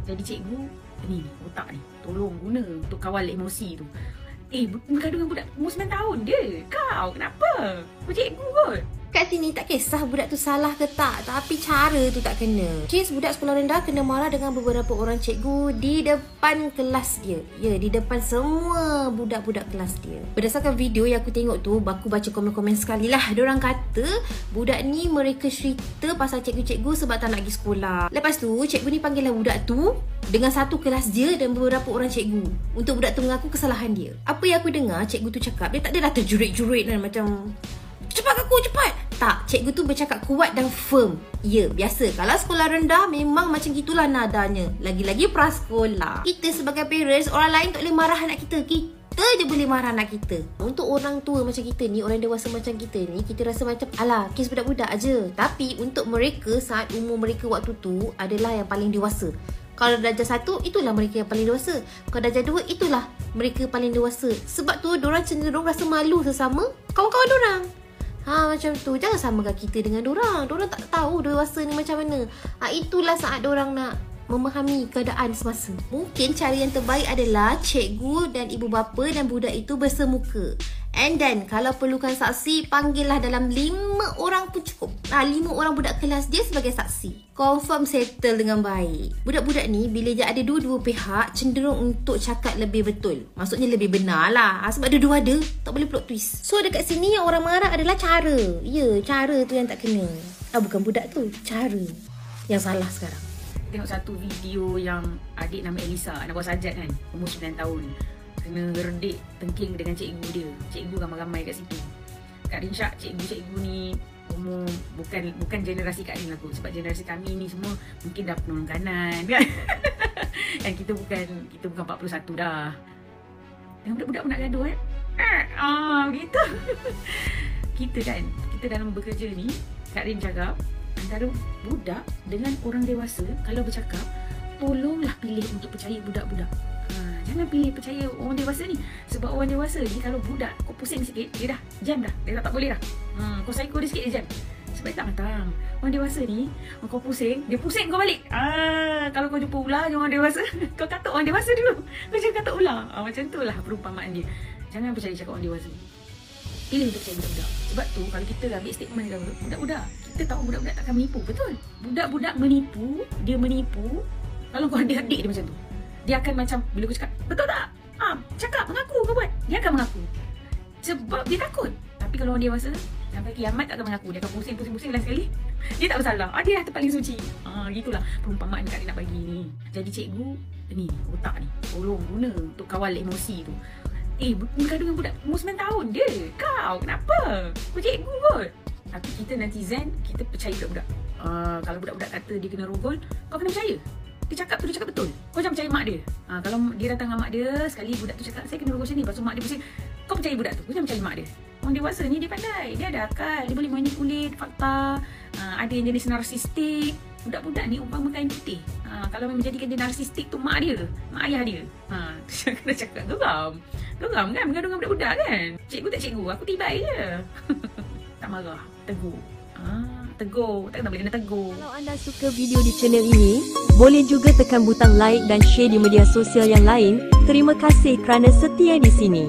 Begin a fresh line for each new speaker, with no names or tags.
Jadi cikgu ni otak ni tolong guna untuk kawal emosi tu. Bergaduh dengan budak umur 9 tahun dia. Kau kenapa? Kau cikgu kot.
Kat sini tak kisah budak tu salah ke tak, tapi cara tu tak kena. Kes budak sekolah rendah kena marah dengan beberapa orang cikgu di depan kelas dia. Ya, di depan semua budak-budak kelas dia. Berdasarkan video yang aku tengok tu, aku baca komen-komen sekali lah. Diorang kata budak ni mereka cerita pasal cikgu-cikgu sebab tak nak pergi sekolah. Lepas tu cikgu ni panggil lah budak tu dengan satu kelas dia dan beberapa orang cikgu untuk budak tu mengaku kesalahan dia. Apa yang aku dengar cikgu tu cakap, dia tak adalah terjurit-jurit kan, macam cepat aku, cepat. Tak, cikgu tu bercakap kuat dan firm. Ya, biasa. Kalau sekolah rendah memang macam gitulah nadanya. Lagi-lagi prasekolah. Kita sebagai parents, orang lain tak boleh marah anak kita. Kita je boleh marah anak kita. Untuk orang tua macam kita ni, orang dewasa macam kita ni, kita rasa macam alah, kes budak-budak aje. Tapi untuk mereka, saat umur mereka waktu tu adalah yang paling dewasa. Kalau darjah 1, itulah mereka yang paling dewasa. Kalau darjah 2, itulah mereka paling dewasa. Sebab tu, diorang cenderung rasa malu sesama kawan-kawan diorang. Macam tu. Jangan samakan kita dengan dorang. Dorang tak tahu dewasa ni macam mana. Itulah saat dorang nak memahami keadaan semasa. Mungkin cara yang terbaik adalah cikgu dan ibu bapa dan budak itu bersemuka. And then, kalau perlukan saksi, panggillah dalam 5 orang pun cukup. 5 orang budak kelas dia sebagai saksi. Confirm settle dengan baik. Budak-budak ni, bila je ada dua-dua pihak, cenderung untuk cakap lebih betul. Maksudnya lebih benar lah. Sebab dua-dua ada, tak boleh plot twist. So, dekat sini yang orang marah adalah cara. Ya, cara tu yang tak kena. Bukan budak tu, cara yang salah sekarang.
Tengok satu video yang adik nama Elisa, anak buah Sajat kan, umur 9 tahun. Kena redik tengking dengan cikgu dia. Cikgu ramai-ramai kat situ. Kak Rin Syak, cikgu-cikgu ni umur bukan generasi Kak Rin aku. Sebab generasi kami ni semua mungkin dah penolong kanan kan. Dan kita bukan 41 dah. Tengok budak-budak pun nak gaduh kan. Begitu. Kita dalam bekerja ni, Kak Rin cakap, antara budak dengan orang dewasa kalau bercakap, tolonglah pilih untuk percaya budak-budak. Jangan pilih percaya orang dewasa ni. Sebab orang dewasa ni kalau budak kau pusing sikit, dia dah jam dah. Dia tak boleh dah. Kau psycho dia sikit dia jam. Sebab tak matang. Orang dewasa ni, kau pusing, dia pusing kau balik. Kalau kau jumpa ular dengan orang dewasa, kau kata orang dewasa dulu. Kau jangan kata ular. Macam tu lah perumpamaan dia. Jangan percaya cakap orang dewasa. Pilih untuk percaya budak-budak. Sebab tu kalau kita ambil statement dengan budak-budak, kita tahu budak-budak takkan menipu. Betul. Budak-budak menipu, dia menipu. Kalau kau ada adik dia macam tu, dia akan macam, bila aku cakap, betul tak? Cakap, mengaku kau buat. Dia akan mengaku. Sebab dia takut. Tapi kalau orang dewasa, sampai kiamat tak akan mengaku. Dia akan pusing lain sekali. Dia tak bersalah. Dia lah paling suci. Gitulah perumpamaan Kak Rin nak bagi ni. Jadi cikgu, ni, otak ni, tolong guna untuk kawal emosi tu. Bergaduh dengan budak umur 9 tahun dia. Kau kenapa? Kau cikgu kot. Tapi kita netizen, kita percaya budak-budak. Kalau budak-budak kata dia kena rogol, kau kena percaya. Dia cakap tu, dia cakap betul. Kau jangan percaya mak dia. Kalau dia datang dengan mak dia, sekali budak tu cakap, saya kena rogol macam ni. Lepas tu mak dia pusing. Kau percaya budak tu. Kau jangan percaya mak dia. Orang dewasa ni dia pandai. Dia ada akal. Dia boleh manipulate fakta. Ada yang jenis narsistik. Budak-budak ni umpama kain putih. Kalau menjadikan dia narsistik tu mak dia, mak ayah dia. Kena cakap geram kan bergaduh dengan budak-budak kan. Cikgu tak cikgu, aku tibai je. Tak marah, tegur. Tegur, tak boleh kena tegur.
Kalau anda suka video di channel ini, boleh juga tekan butang like dan share di media sosial yang lain. Terima kasih kerana setia di sini.